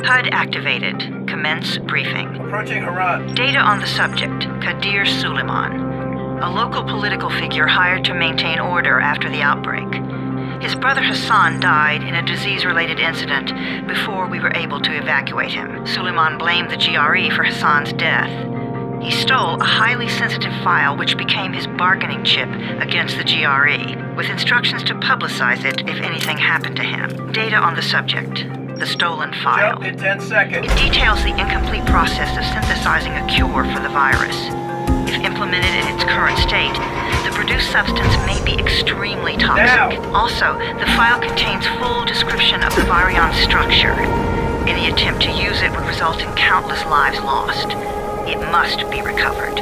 HUD activated. Commence briefing. Approaching Haran. Data on the subject, Kadir Suleiman, a local political figure hired to maintain order after the outbreak. His brother Hassan died in a disease-related incident before we were able to evacuate him. Suleiman blamed the GRE for Hassan's death. He stole a highly sensitive file which became his bargaining chip against the GRE, with instructions to publicize it if anything happened to him. Data on the subject, the stolen file. Jump in 10 seconds. It details the incomplete process of synthesizing a cure for the virus. If implemented in its current state, the produced substance may be extremely toxic. Now. Also, the file contains full description of the virion structure. Any attempt to use it would result in countless lives lost. It must be recovered.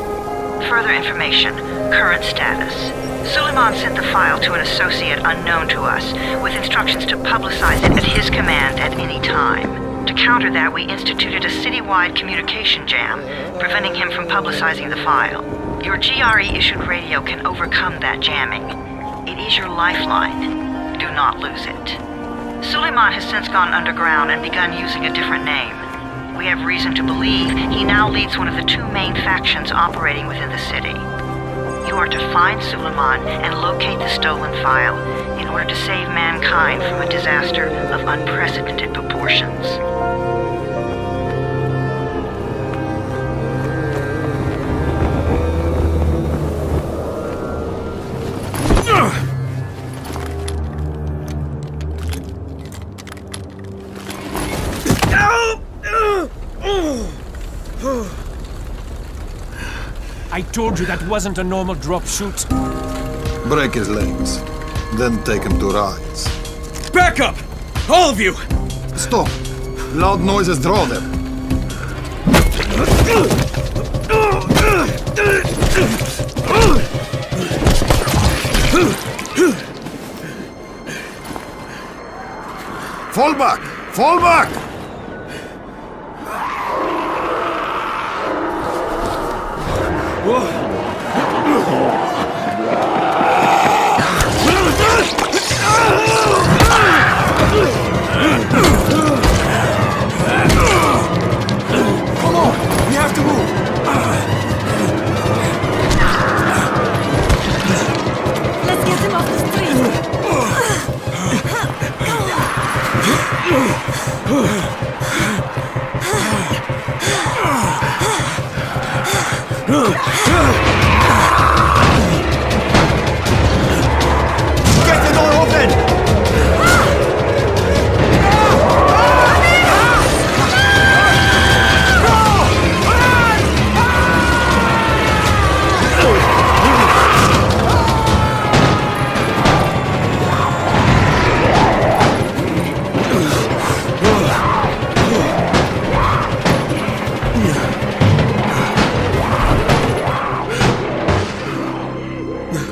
Further information, current status. Suleiman sent the file to an associate unknown to us, with instructions to publicize it at his command at any time. To counter that, we instituted a citywide communication jam, preventing him from publicizing the file. Your GRE-issued radio can overcome that jamming. It is your lifeline. Do not lose it. Suleiman has since gone underground and begun using a different name. We have reason to believe he now leads one of the two main factions operating within the city. You are to find Suleiman and locate the stolen file in order to save mankind from a disaster of unprecedented proportions. I told you that wasn't a normal drop shoot. Break his legs, then take him to rides. Back up! All of you! Stop! Loud noises draw them. Fall back! Fall back! Come on! We have to move! Let's get him off the street! Get the door open!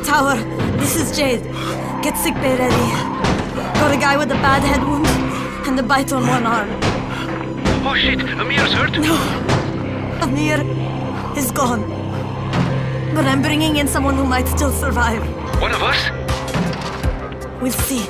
Tower, this is Jade. Get sickbay ready. Got a guy with a bad head wound and a bite on one arm. Oh shit, Amir's hurt? No, Amir is gone. But I'm bringing in someone who might still survive. One of us? We'll see.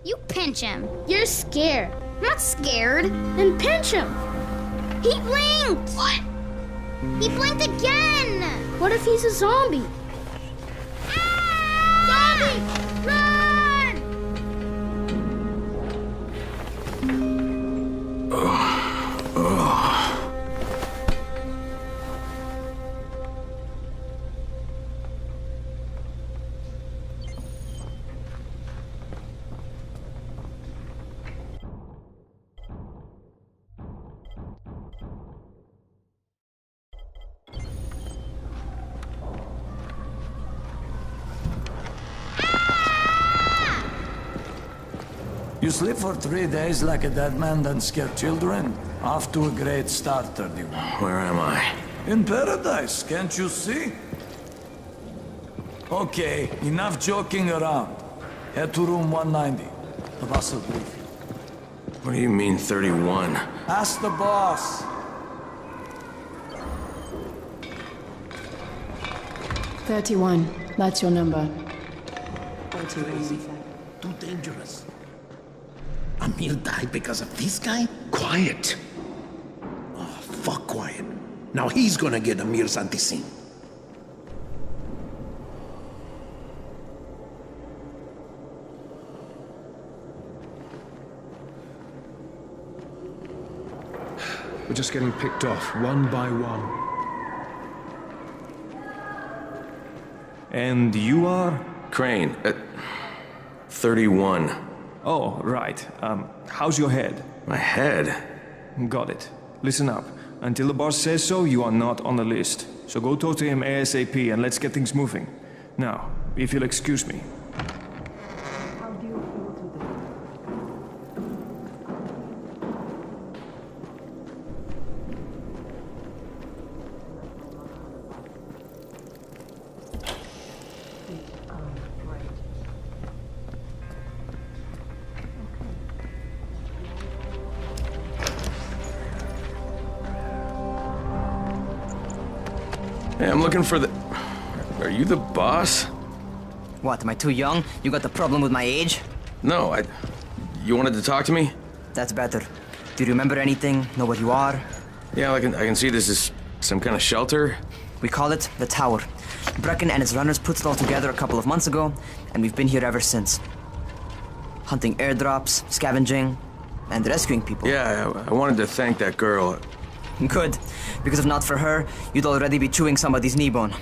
You pinch him. You're scared. I'm not scared. Then pinch him. He blinked! What? He blinked again! What if he's a zombie? Zombie! Run! You sleep for 3 days like a dead man, then scare children? Off to a great start, 31. Where am I? In paradise, can't you see? Okay, enough joking around. Head to room 190. The boss will brief you. What do you mean, 31? Ask the boss. That's your number. 31. Too dangerous. Amir died because of this guy? Quiet. Oh, fuck quiet. Now he's gonna get Amir's anti-scene. We're just getting picked off, one by one. And you are? Crane, 31. Oh, right. How's your head? My head? Got it. Listen up. Until the boss says so, you are not on the list. So go talk to him ASAP and let's get things moving. Now, if you'll excuse me. Hey, I'm looking for the... Are you the boss? What, am I too young? You got the problem with my age? No, You wanted to talk to me? That's better. Do you remember anything? Know what you are? Yeah, I can see this is some kind of shelter. We call it the Tower. Brecken and his runners put it all together a couple of months ago, and we've been here ever since. Hunting airdrops, scavenging, and rescuing people. Yeah, I wanted to thank that girl. Good, because if not for her, you'd already be chewing somebody's knee bone.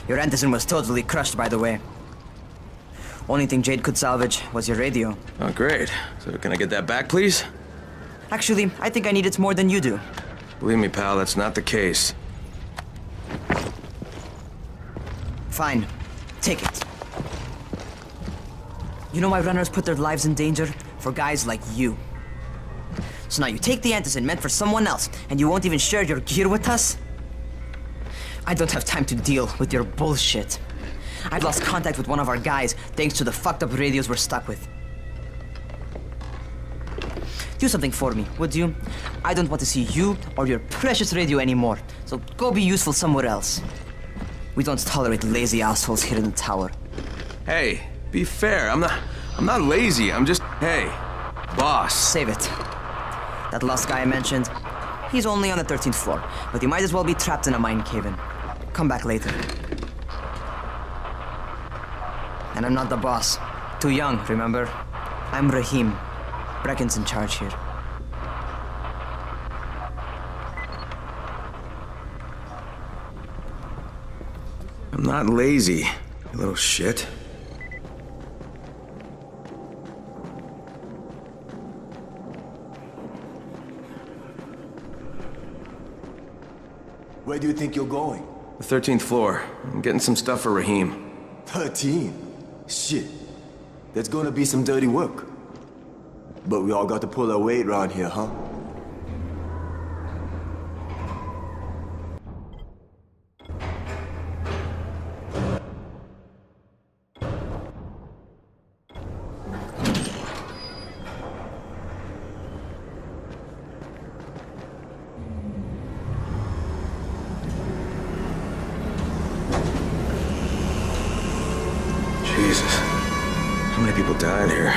Your antizin was totally crushed, by the way. Only thing Jade could salvage was your radio. Oh, great. So can I get that back, please? Actually, I think I need it more than you do. Believe me, pal, that's not the case. Fine. Take it. You know why runners put their lives in danger? For guys like you. So now you take the antizin meant for someone else, and you won't even share your gear with us? I don't have time to deal with your bullshit. I've lost contact with one of our guys thanks to the fucked up radios we're stuck with. Do something for me, would you? I don't want to see you or your precious radio anymore, so go be useful somewhere else. We don't tolerate lazy assholes here in the tower. Hey, be fair. I'm not lazy. I'm just... Hey, boss. Save it. That last guy I mentioned, he's only on the 13th floor, but he might as well be trapped in a mine cave-in. Come back later. And I'm not the boss. Too young, remember? I'm Rahim. Brecken's in charge here. I'm not lazy, you little shit. Where do you think you're going? The 13th floor. I'm getting some stuff for Rahim. 13? Shit. There's gonna be some dirty work. But we all got to pull our weight around here, huh? Jesus. How many people died here?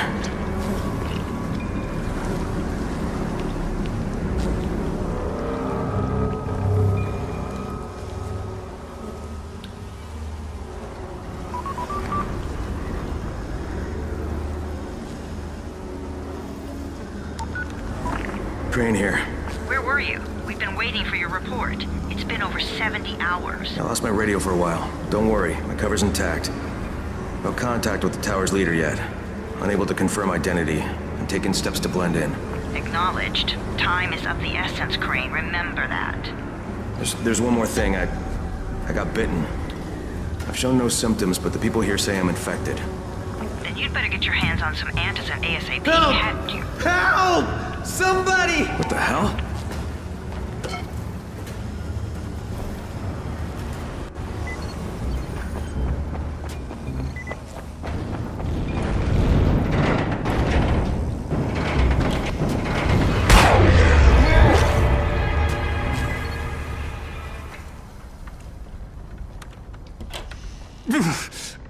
Crane here. Where were you? We've been waiting for your report. It's been over 70 hours. I lost my radio for a while. Don't worry, my cover's intact. No contact with the tower's leader yet. Unable to confirm identity. I'm taking steps to blend in. Acknowledged. Time is of the essence, Crane. Remember that. There's one more thing. I got bitten. I've shown no symptoms, but the people here say I'm infected. Then You'd better get your hands on some antizin ASAP. Help! Hadn't you? Help! Somebody! What the hell?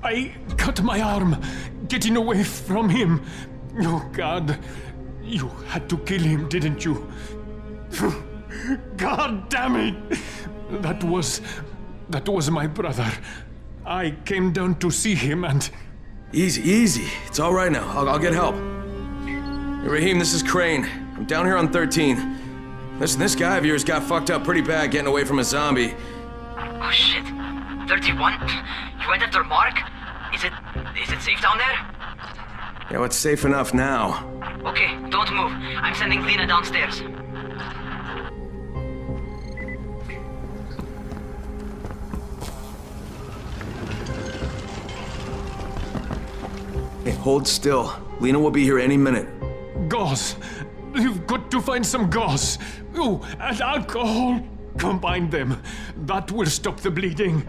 I cut my arm getting away from him. Oh, God. You had to kill him, didn't you? God damn it! That was my brother. I came down to see him and... Easy, easy. It's all right now. I'll get help. Hey, Raheem, this is Crane. I'm down here on 13. Listen, this guy of yours got fucked up pretty bad getting away from a zombie. Oh shit. 31? You went after Mark? Is it safe down there? Yeah, well, it's safe enough now. Okay, don't move. I'm sending Lena downstairs. Hey, hold still. Lena will be here any minute. Gauze. You've got to find some gauze. Oh, and alcohol. Combine them. That will stop the bleeding.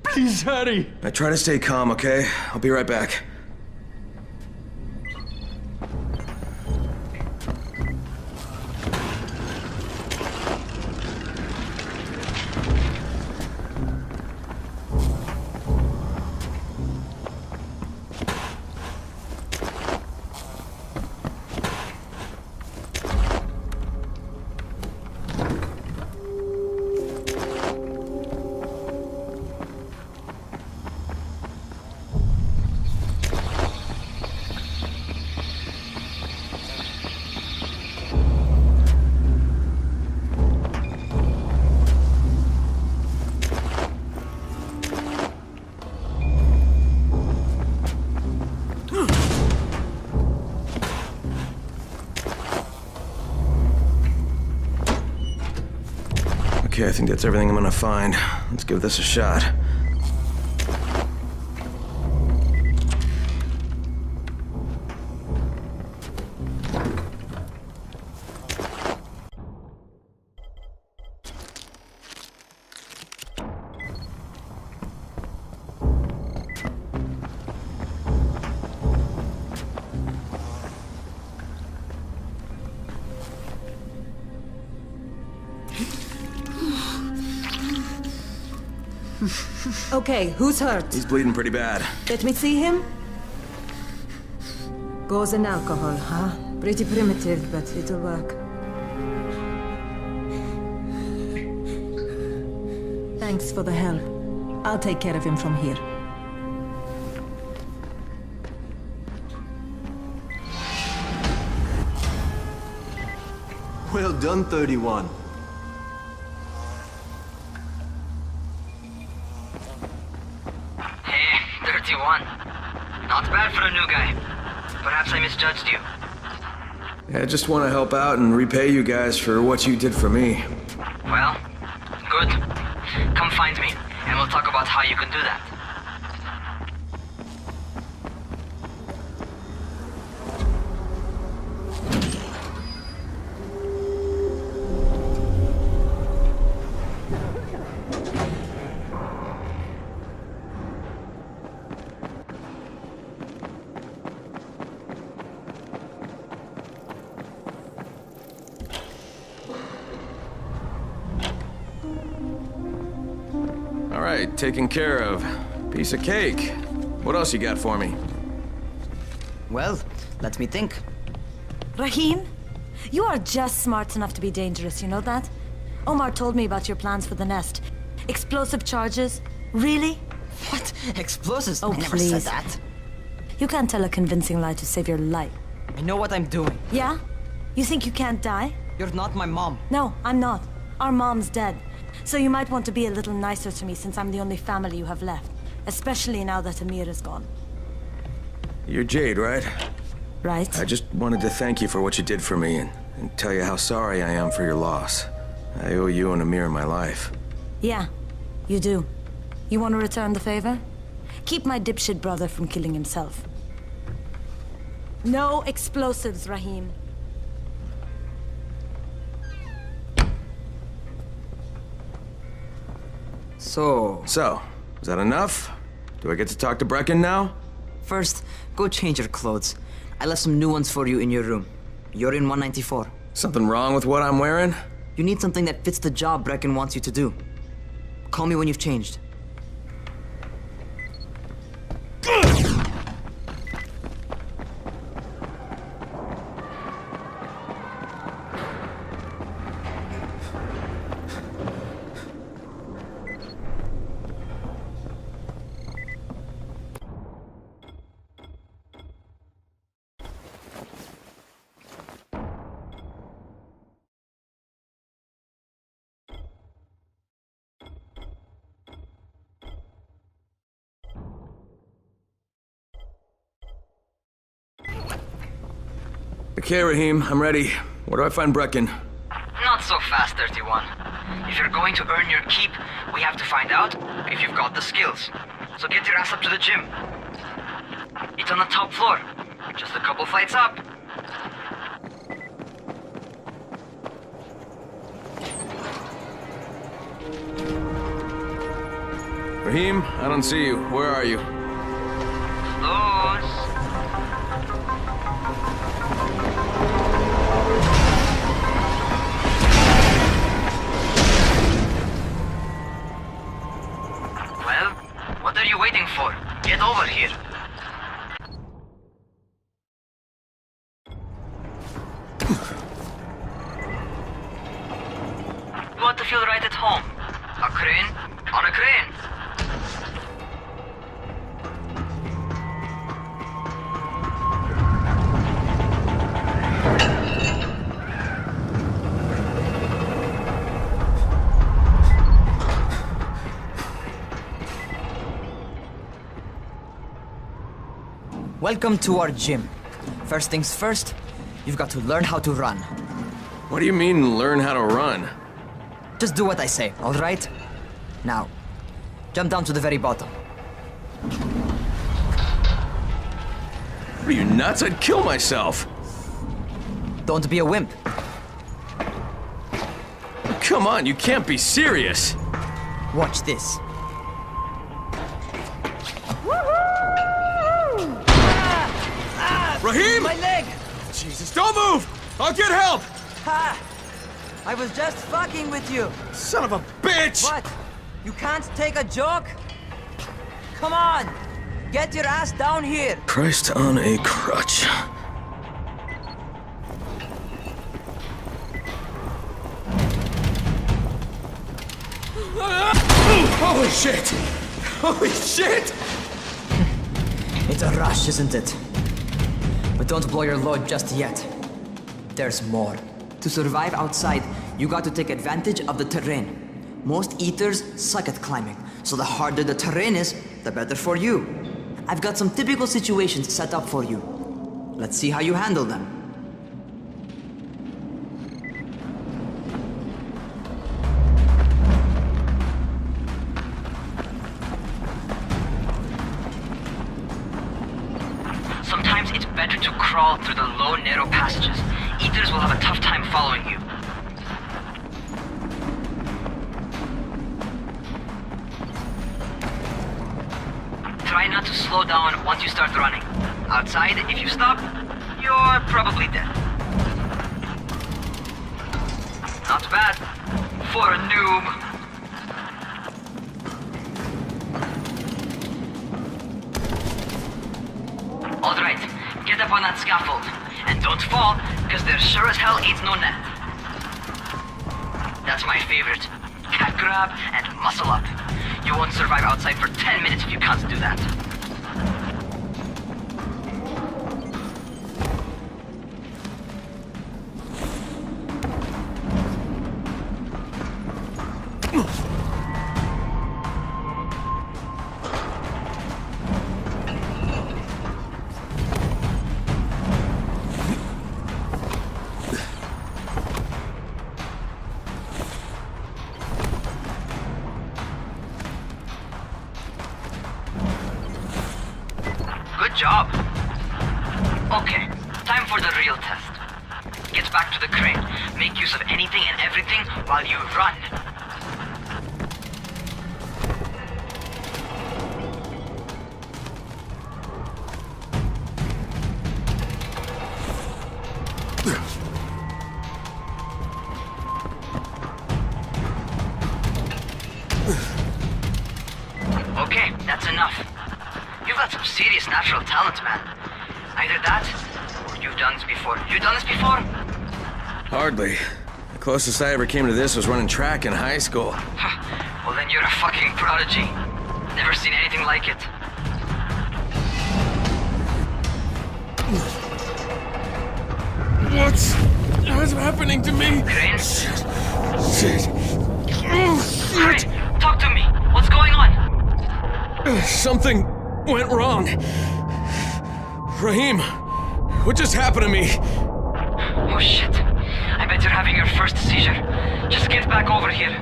Please hurry. Now try to stay calm, okay? I'll be right back. Okay, I think that's everything I'm gonna find. Let's give this a shot. Okay, who's hurt? He's bleeding pretty bad. Let me see him. Gauze and alcohol, huh? Pretty primitive, but it'll work. Thanks for the help. I'll take care of him from here. Well done, 31. Not bad for a new guy. Perhaps I misjudged you. Yeah, I just want to help out and repay you guys for what you did for me. Well, good. Come find me, and we'll talk about how you can do that. All right, taken care of. Piece of cake. What else you got for me? Well, let me think. Raheem, you are just smart enough to be dangerous, you know that? Omar told me about your plans for the nest. Explosive charges? Really? What? Explosives? Oh, I never said please. that. You can't tell a convincing lie to save your life. I know what I'm doing. Yeah? You think you can't die? You're not my mom. No, I'm not. Our mom's dead. So you might want to be a little nicer to me since I'm the only family you have left. Especially now that Amir is gone. You're Jade, right? Right? I just wanted to thank you for what you did for me and tell you how sorry I am for your loss. I owe you and Amir my life. Yeah, you do. You want to return the favor? Keep my dipshit brother from killing himself. No explosives, Rahim. So, is that enough? Do I get to talk to Brecken now? first, go change your clothes. I left some new ones for you in your room. You're in 194. Something wrong with what I'm wearing? You need something that fits the job Brecken wants you to do. Call me when you've changed. Okay, Rahim, I'm ready. Where do I find Brecken? Not so fast, 31. If you're going to earn your keep, we have to find out if you've got the skills. So get your ass up to the gym. It's on the top floor. Just a couple flights up. Rahim, I don't see you. Where are you? Close. Well, what are you waiting for? Get over here. You want to feel right at home? A crane on a crane. Welcome to our gym. First things first, you've got to learn how to run. What do you mean, learn how to run? Just do what I say, all right? Now, jump down to the very bottom. Are you nuts? I'd kill myself. Don't be a wimp. Come on, you can't be serious. Watch this. Rahim! My leg! Jesus, don't move! I'll get help! Ha! I was just fucking with you. Son of a bitch! What? You can't take a joke? Come on! Get your ass down here! Christ on a crutch. Holy shit! Holy shit! It's a rush, isn't it? But don't blow your load just yet. There's more. To survive outside, you got to take advantage of the terrain. Most eaters suck at climbing, so the harder the terrain is, the better for you. I've got some typical situations set up for you. Let's see how you handle them. Sometimes it's better to crawl through the low, narrow passages. Eaters will have a tough time following you. Try not to slow down once you start running. Outside, if you stop, you're probably dead. Not bad for a noob. Alright, get up on that scaffold. And don't fall, because there sure as hell ain't no net. That's my favorite. Cat grab and muscle up. You won't survive outside for 10 minutes if you can't do that. anything and everything while you run. Okay, that's enough. You've got some serious natural talent, man. Either that, or you've done this before. You done this before? Hardly. The closest I ever came to this was running track in high school. Well, then you're a fucking prodigy. Never seen anything like it. What's happening to me? Crane? Shit. Crane, talk to me. What's going on? Something went wrong. Raheem, what just happened to me? Oh shit. I bet you're having your first seizure. Just get back over here.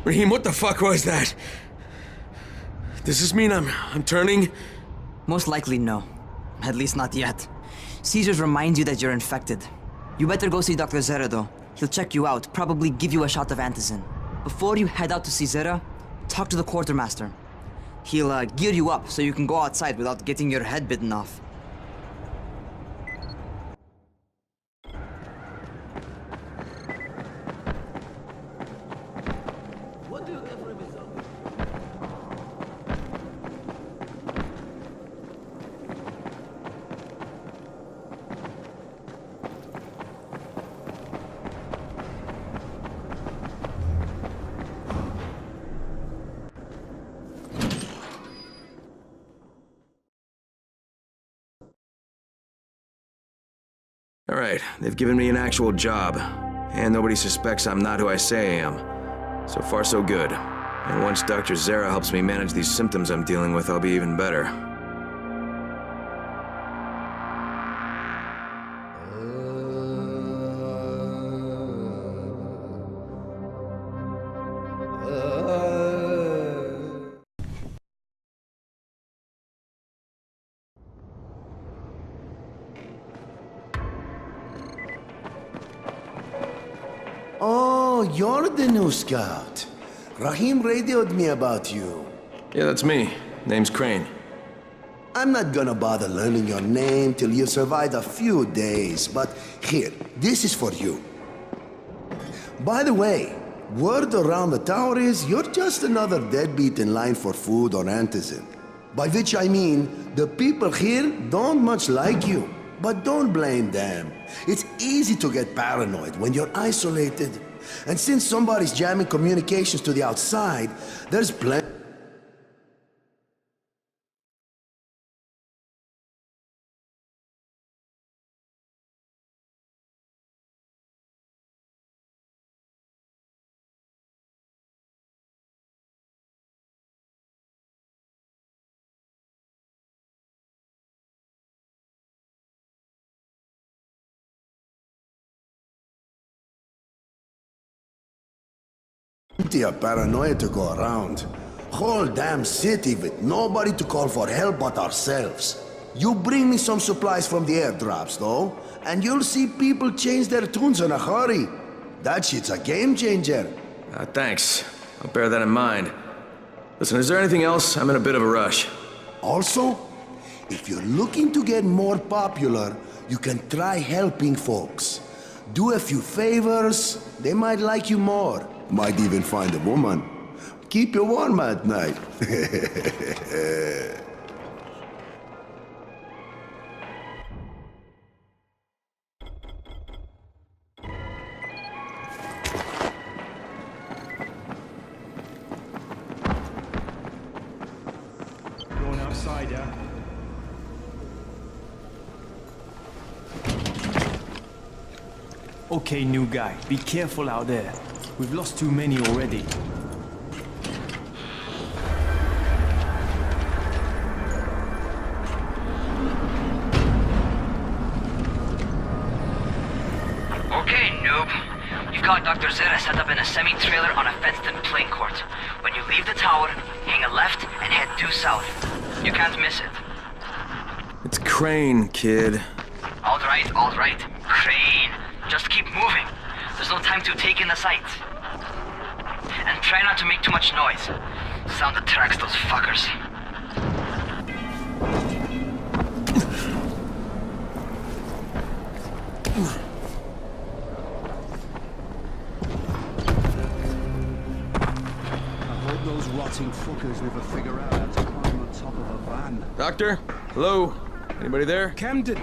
Raheem, what the fuck was that? Does this mean I'm turning? Most likely no. At least not yet. Seizures remind you that you're infected. You better go see Dr. Zera though. He'll check you out, probably give you a shot of antizin. Before you head out to see Zera, talk to the quartermaster. He'll gear you up so you can go outside without getting your head bitten off. All right, they've given me an actual job, and nobody suspects I'm not who I say I am. So far, so good. And once Dr. Zera helps me manage these symptoms I'm dealing with, I'll be even better. Oh, you're the new scout. Raheem radioed me about you. Yeah, that's me. Name's Crane. I'm not gonna bother learning your name till you survived a few days, but here, this is for you. By the way, word around the tower is you're just another deadbeat in line for food or antizin. By which I mean, the people here don't much like you. But don't blame them. It's easy to get paranoid when you're isolated. And since somebody's jamming communications to the outside, there's plenty. Plenty of paranoia to go around. Whole damn city with nobody to call for help but ourselves. You bring me some supplies from the airdrops, though, and you'll see people change their tunes in a hurry. That shit's a game changer. Thanks. I'll bear that in mind. Listen, is there anything else? I'm in a bit of a rush. Also, if you're looking to get more popular, you can try helping folks. Do a few favors, they might like you more. Might even find a woman. Keep you warm at night. Going outside, yeah? Okay, new guy. Be careful out there. We've lost too many already. Okay, noob. You've got Dr. Zera set up in a semi-trailer on a fenced-in playing court. When you leave the tower, hang a left and head due south. You can't miss it. It's Crane, kid. All right. Crane. Just keep moving. There's no time to take in the sights. And try not to make too much noise. Sound attracts those fuckers. Those rotting fuckers never figure out how to climb on top of a van. Doctor? Hello? Anybody there? Camden,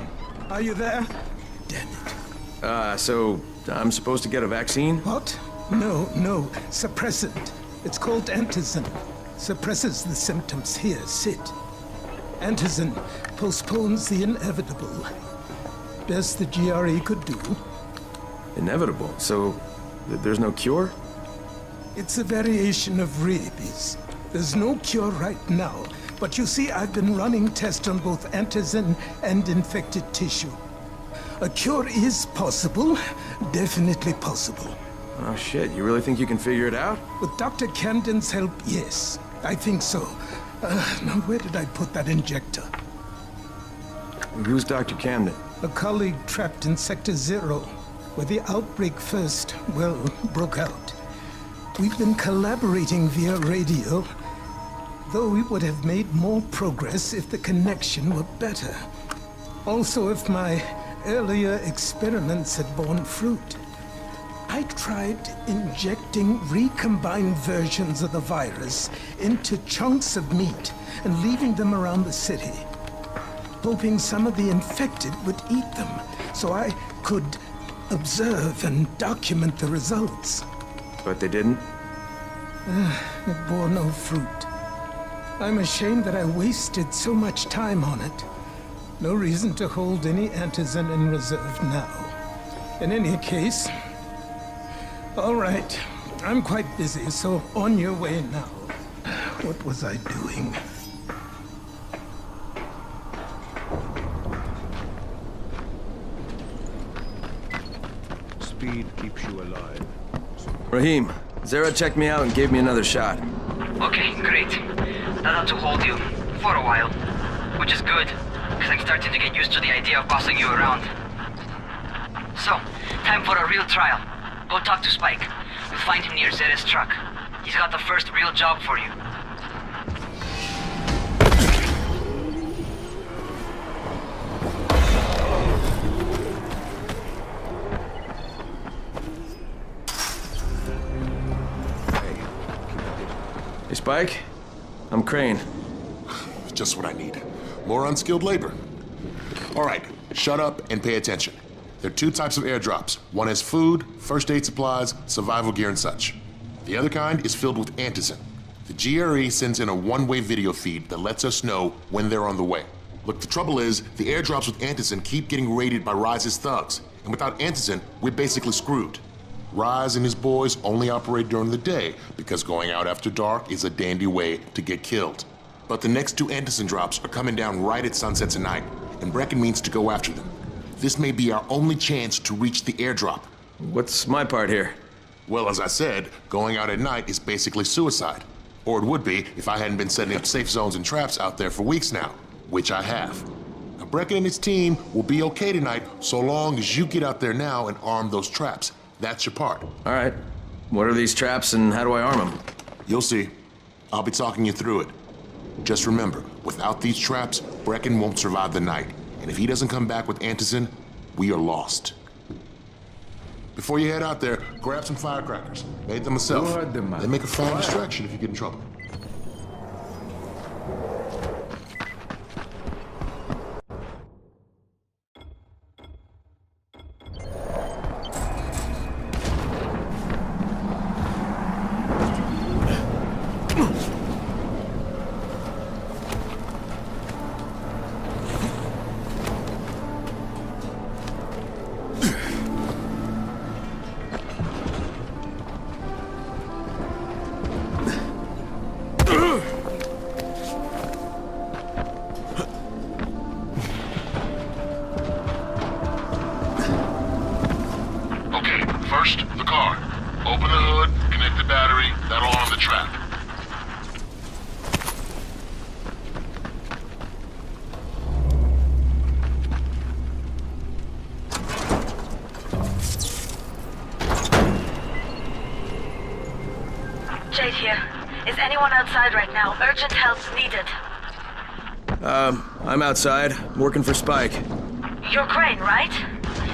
are you there? So I'm supposed to get a vaccine? What? No. Suppressant. It's called antizin. Suppresses the symptoms. Here, sit. Antizin postpones the inevitable. Best the GRE could do. Inevitable? So there's no cure? It's a variation of rabies. There's no cure right now, but you see, I've been running tests on both antizin and infected tissue. A cure is possible, definitely possible. Oh shit, you really think you can figure it out? With Dr. Camden's help, yes. I think so. Now where did I put that injector? Who's Dr. Camden? A colleague trapped in Sector 0, where the outbreak first, broke out. We've been collaborating via radio, though we would have made more progress if the connection were better. Also, if my earlier experiments had borne fruit. I tried injecting recombined versions of the virus into chunks of meat and leaving them around the city, hoping some of the infected would eat them so I could observe and document the results. But they didn't? It bore no fruit. I'm ashamed that I wasted so much time on it. No reason to hold any antizin in reserve now. In any case, all right, I'm quite busy, so on your way now. What was I doing? Speed keeps you alive. Rahim, Zara checked me out and gave me another shot. Okay, great. That ought to hold you. For a while. Which is good, because I'm starting to get used to the idea of bossing you around. So, time for a real trial. Go talk to Spike. You'll find him near Zera's truck. He's got the first real job for you. Hey, Spike? I'm Crane. Just what I need. More unskilled labor. All right, shut up and pay attention. There are two types of airdrops. One is food, first aid supplies, survival gear, and such. The other kind is filled with antizin. The GRE sends in a one-way video feed that lets us know when they're on the way. Look, the trouble is, the airdrops with antizin keep getting raided by Rise's thugs, and without antizin, we're basically screwed. Rise and his boys only operate during the day because going out after dark is a dandy way to get killed. But the next two antizin drops are coming down right at sunset tonight, and Brecken means to go after them. This may be our only chance to reach the airdrop. What's my part here? Well, as I said, going out at night is basically suicide. Or it would be if I hadn't been setting up safe zones and traps out there for weeks now, which I have. Now, Brecken and his team will be okay tonight so long as you get out there now and arm those traps. That's your part. All right. What are these traps and how do I arm them? You'll see. I'll be talking you through it. Just remember, without these traps, Brecken won't survive the night. And if he doesn't come back with antizin, we are lost. Before you head out there, grab some firecrackers. Made them myself. They make a fine distraction if you get in trouble. Jade here. Is anyone outside right now? Urgent help needed. I'm outside, working for Spike. You're Crane, right?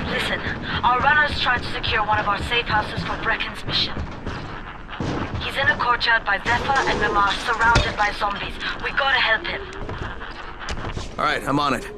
Listen, our runner's trying to secure one of our safe houses for Brecken's mission. He's in a courtyard by Zephyr and Mimar, surrounded by zombies. We gotta help him. Alright, I'm on it.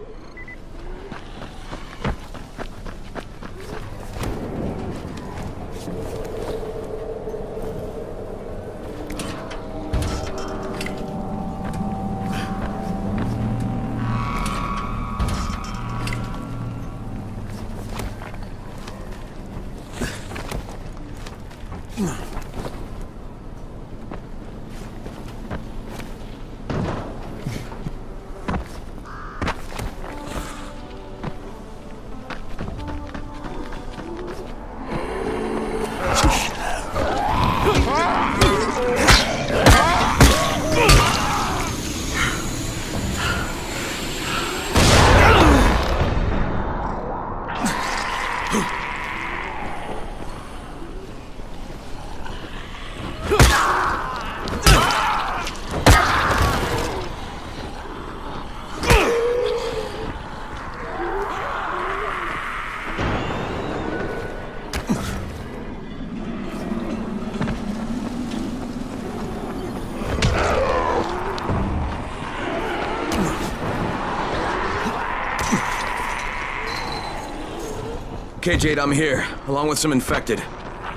Okay, Jade, I'm here, along with some infected.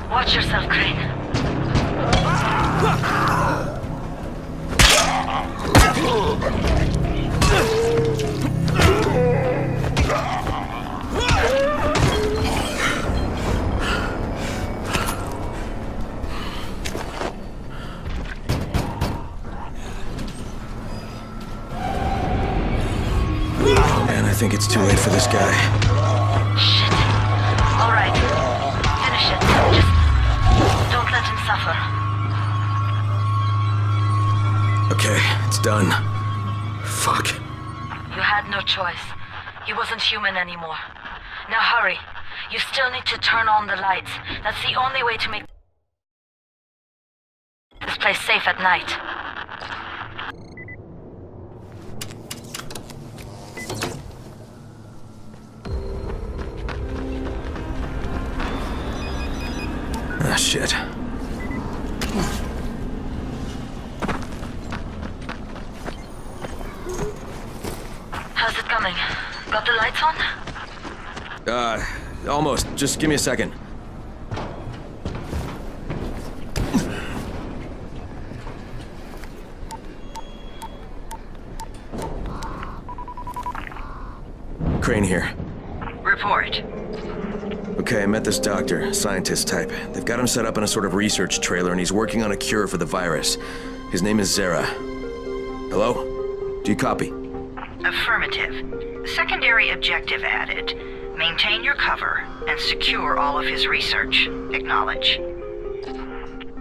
Watch yourself, Crane. Man, I think it's too late for this guy. Shit. All right. Finish it. Just don't let him suffer. Okay, it's done. Fuck. You had no choice. He wasn't human anymore. Now hurry. You still need to turn on the lights. That's the only way to make this place safe at night. Ah, shit. How's it coming? Got the lights on? Almost. Just give me a second. Crane here. Report. Okay, I met this doctor, scientist type. They've got him set up in a sort of research trailer, and he's working on a cure for the virus. His name is Zera. Hello? Do you copy? Affirmative. Secondary objective added. Maintain your cover and secure all of his research. Acknowledge.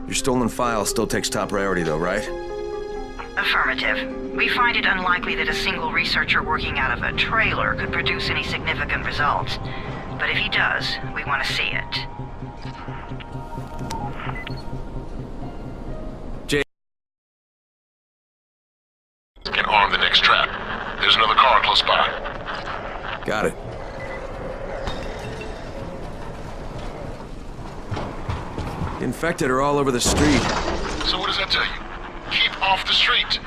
Your stolen file still takes top priority, though, right? Affirmative. We find it unlikely that a single researcher working out of a trailer could produce any significant results. But if he does, we want to see it. Jay. And arm the next trap. There's another car close by. Got it. The infected are all over the street. So what does that tell you? Keep off the street.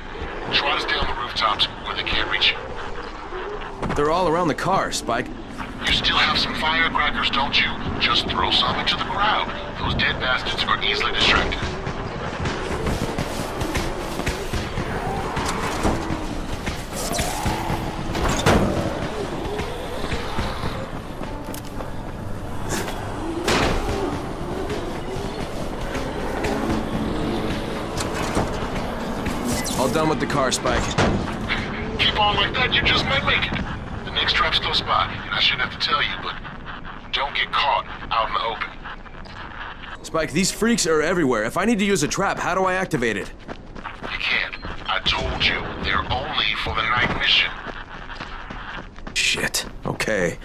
Try to stay on the rooftops where they can't reach you. They're all around the car, Spike. You still have some firecrackers, don't you? Just throw some into the crowd. Those dead bastards are easily distracted. All done with the car, Spike. Keep on like that, you just might make it. The next trap's close by, and I shouldn't have to tell you, but don't get caught out in the open. Spike, these freaks are everywhere. If I need to use a trap, how do I activate it? You can't. I told you, they're only for the night mission. Shit. Okay.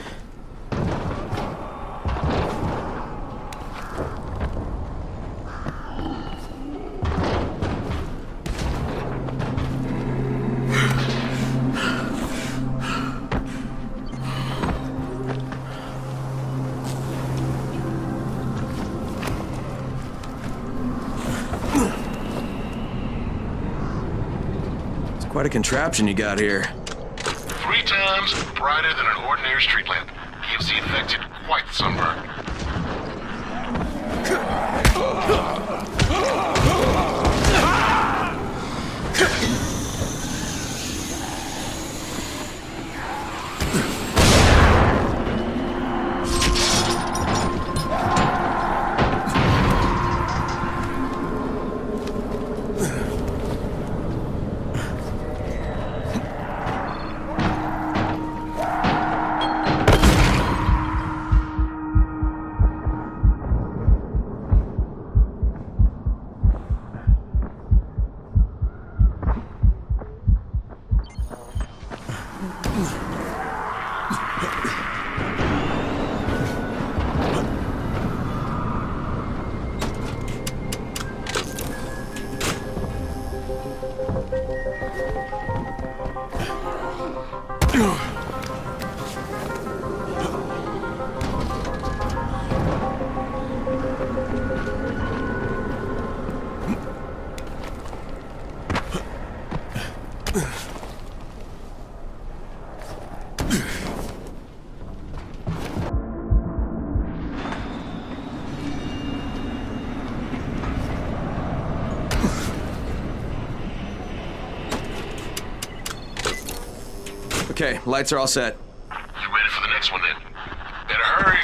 Quite a contraption you got here. 3 times brighter than an ordinary street lamp. Gives the infected quite the sunburn. Okay, lights are all set. You ready for the next one then? Better hurry.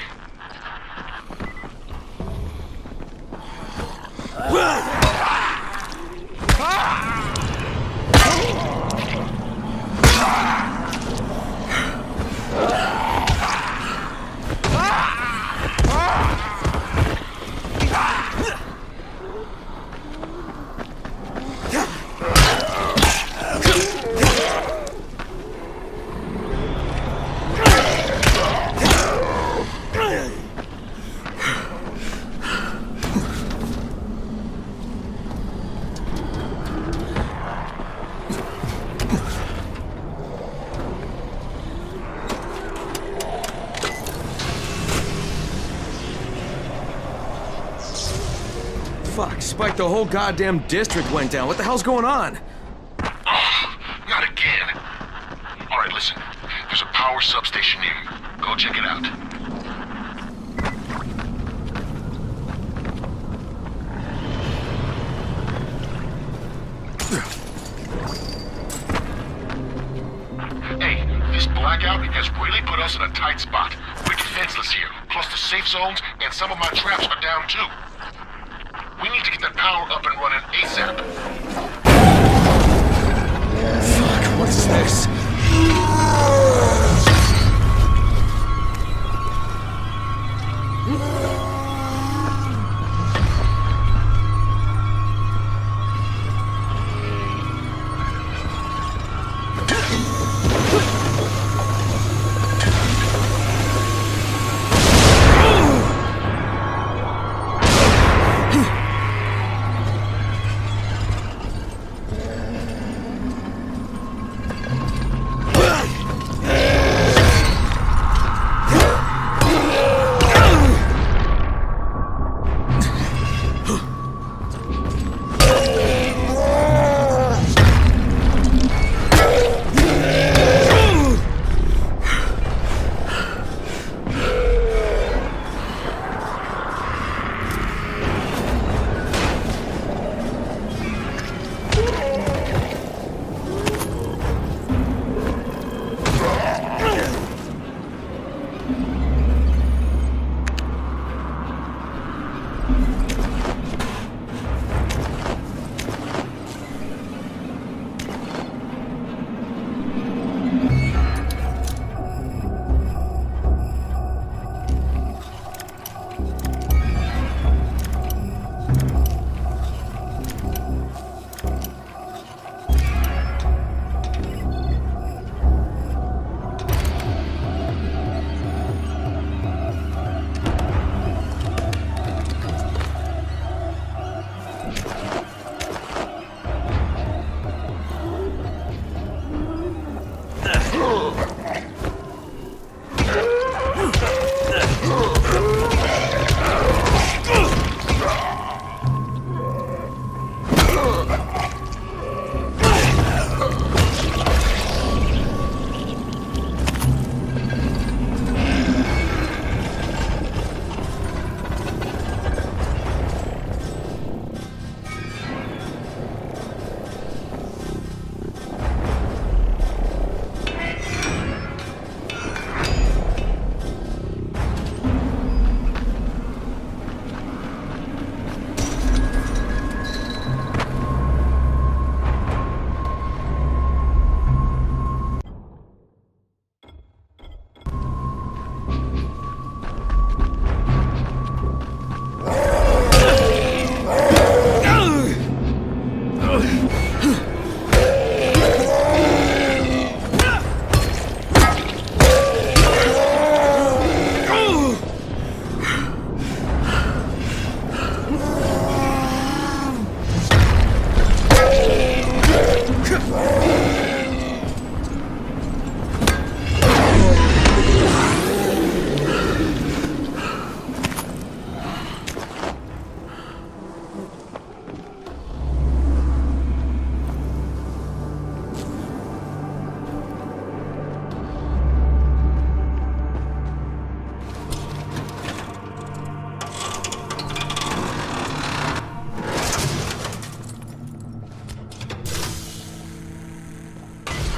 Fuck, Spike, the whole goddamn district went down. What the hell's going on? Oh, not again. All right, listen. There's a power substation near you. Go check it out. Hey, this blackout has really put us in a tight spot. We're defenseless here. Plus the safe zones and some of my traps are down too. We need to get that power up and running ASAP. Fuck, what's this?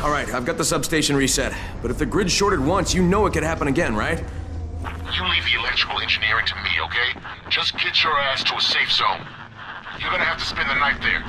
All right, I've got the substation reset. But if the grid shorted once, you know it could happen again, right? You leave the electrical engineering to me, okay? Just get your ass to a safe zone. You're gonna have to spend the night there.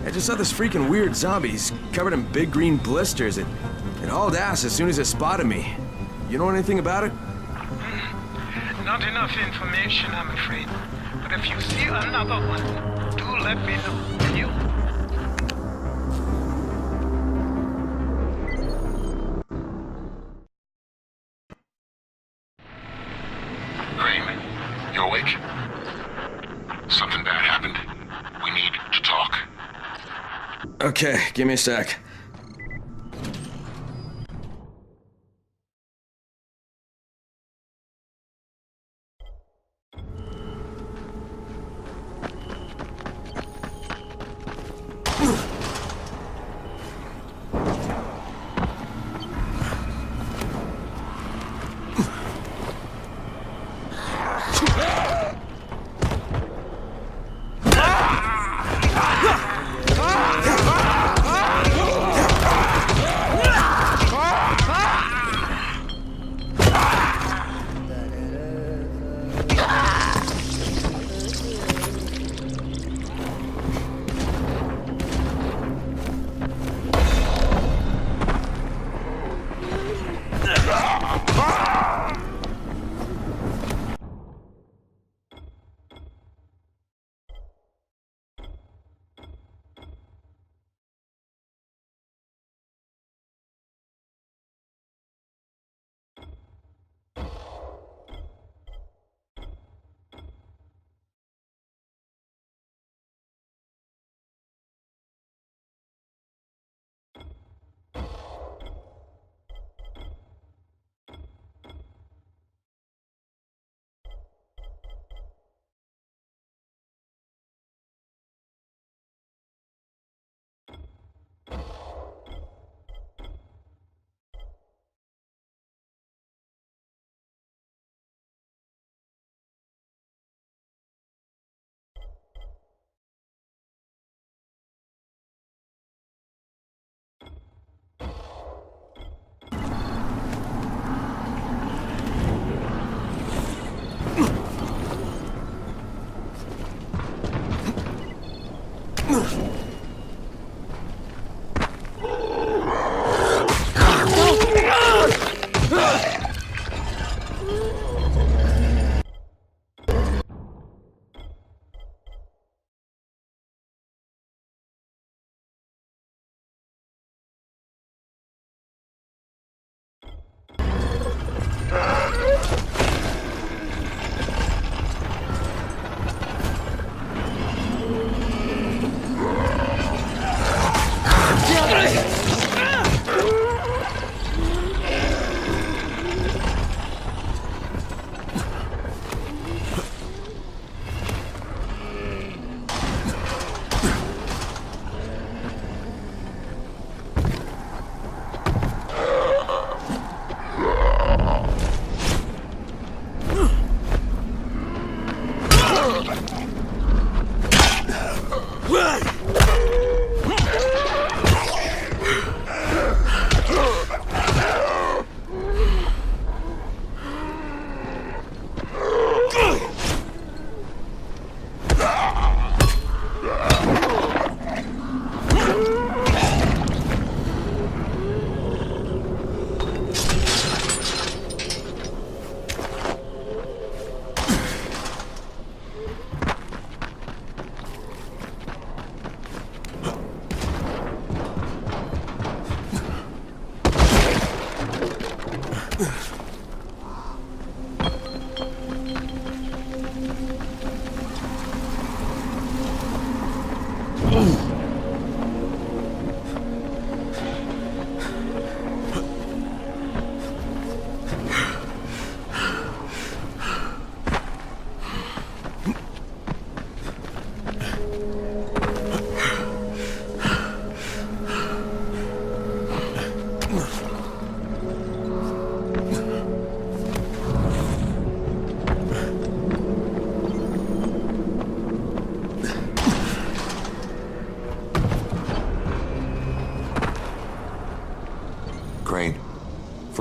I just saw this freaking weird zombie. He's covered in big green blisters. It hauled ass as soon as it spotted me. You know anything about it? Not enough information, I'm afraid. But if you see another one, do let me know, will you? Crane, you awake? Something bad happened. We need to talk. Okay, give me a sec.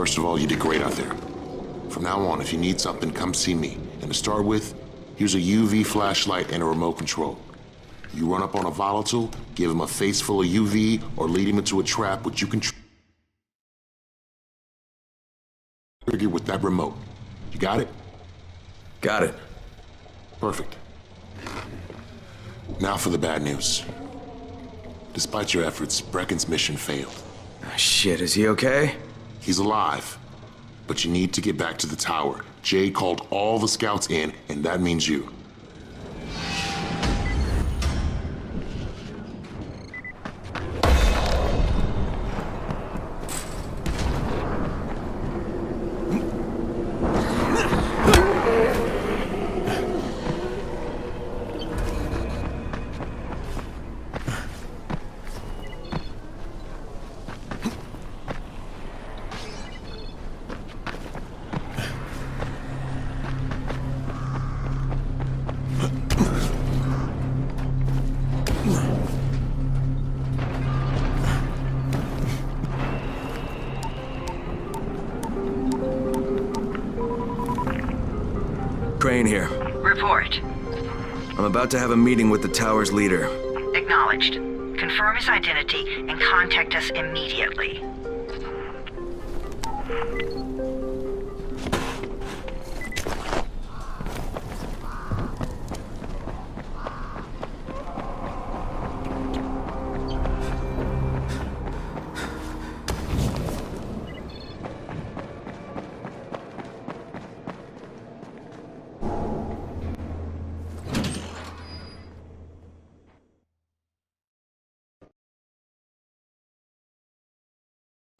First of all, you did great out there. From now on, if you need something, come see me. And to start with, here's a UV flashlight and a remote control. You run up on a volatile, give him a face full of UV, or lead him into a trap which you can trigger with that remote. You got it? Got it. Perfect. Now for the bad news. Despite your efforts, Brecken's mission failed. Shit, is he okay? He's alive. But you need to get back to the tower. Jade called all the scouts in, and that means you. Crane here. Report. I'm about to have a meeting with the tower's leader. Acknowledged. Confirm his identity and contact us immediately.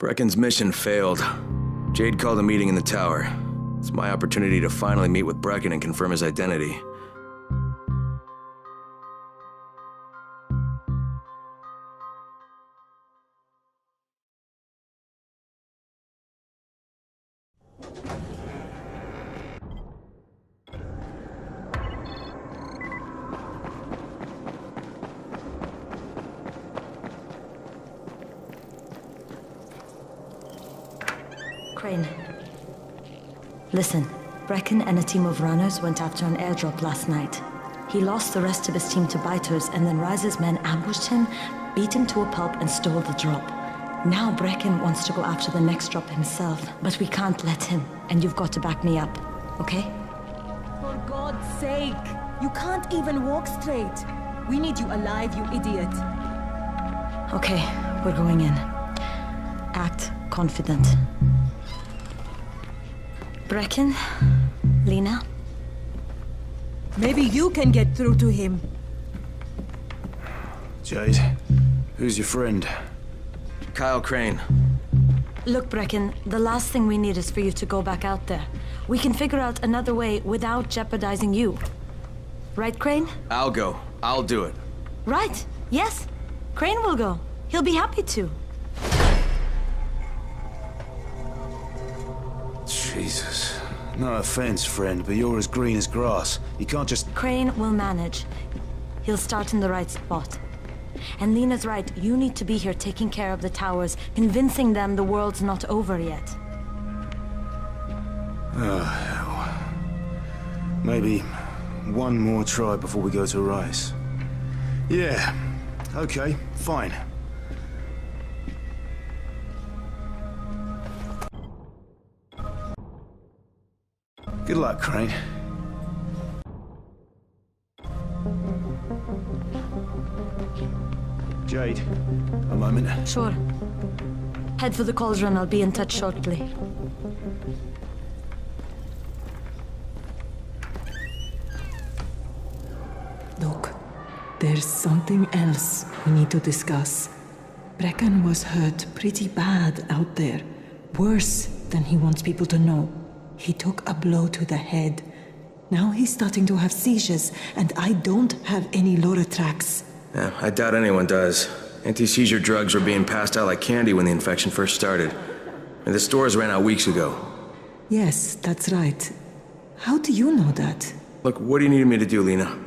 Brecken's mission failed. Jade called a meeting in the tower. It's my opportunity to finally meet with Brecken and confirm his identity. Crane. Listen, Brecken and a team of runners went after an airdrop last night. He lost the rest of his team to biters, and then Rise's men ambushed him, beat him to a pulp, and stole the drop. Now Brecken wants to go after the next drop himself, but we can't let him, and you've got to back me up, okay? For God's sake! You can't even walk straight! We need you alive, you idiot! Okay, we're going in. Act confident. Brecken? Lena? Maybe you can get through to him. Jade, who's your friend? Kyle Crane. Look, Brecken, the last thing we need is for you to go back out there. We can figure out another way without jeopardizing you. Right, Crane? I'll go. I'll do it. Right. Yes. Crane will go. He'll be happy to. Jesus. No offense, friend, but you're as green as grass. You can't just... Crane will manage. He'll start in the right spot. And Lena's right, you need to be here taking care of the towers, convincing them the world's not over yet. Oh, hell. Maybe one more try before we go to Rice. Yeah, okay, fine. Good luck, Crane. Jade, a moment. Sure. Head for the cauldron, I'll be in touch shortly. Look, there's something else we need to discuss. Brecken was hurt pretty bad out there. Worse than he wants people to know. He took a blow to the head. Now he's starting to have seizures, and I don't have any Loratrax. Yeah, I doubt anyone does. Anti-seizure drugs were being passed out like candy when the infection first started. And the stores ran out weeks ago. Yes, that's right. How do you know that? Look, what do you need me to do, Lena?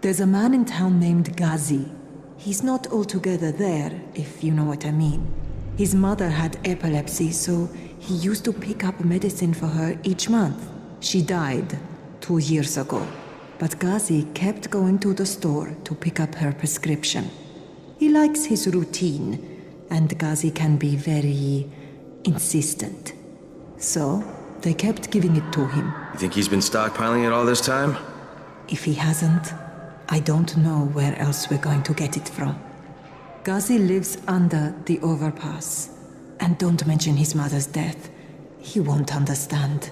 There's a man in town named Ghazi. He's not altogether there, if you know what I mean. His mother had epilepsy, so He used to pick up medicine for her each month. She died 2 years ago, but Ghazi kept going to the store to pick up her prescription. He likes his routine, and Ghazi can be very insistent. So, they kept giving it to him. You think he's been stockpiling it all this time? If he hasn't, I don't know where else we're going to get it from. Ghazi lives under the overpass. And don't mention his mother's death. He won't understand.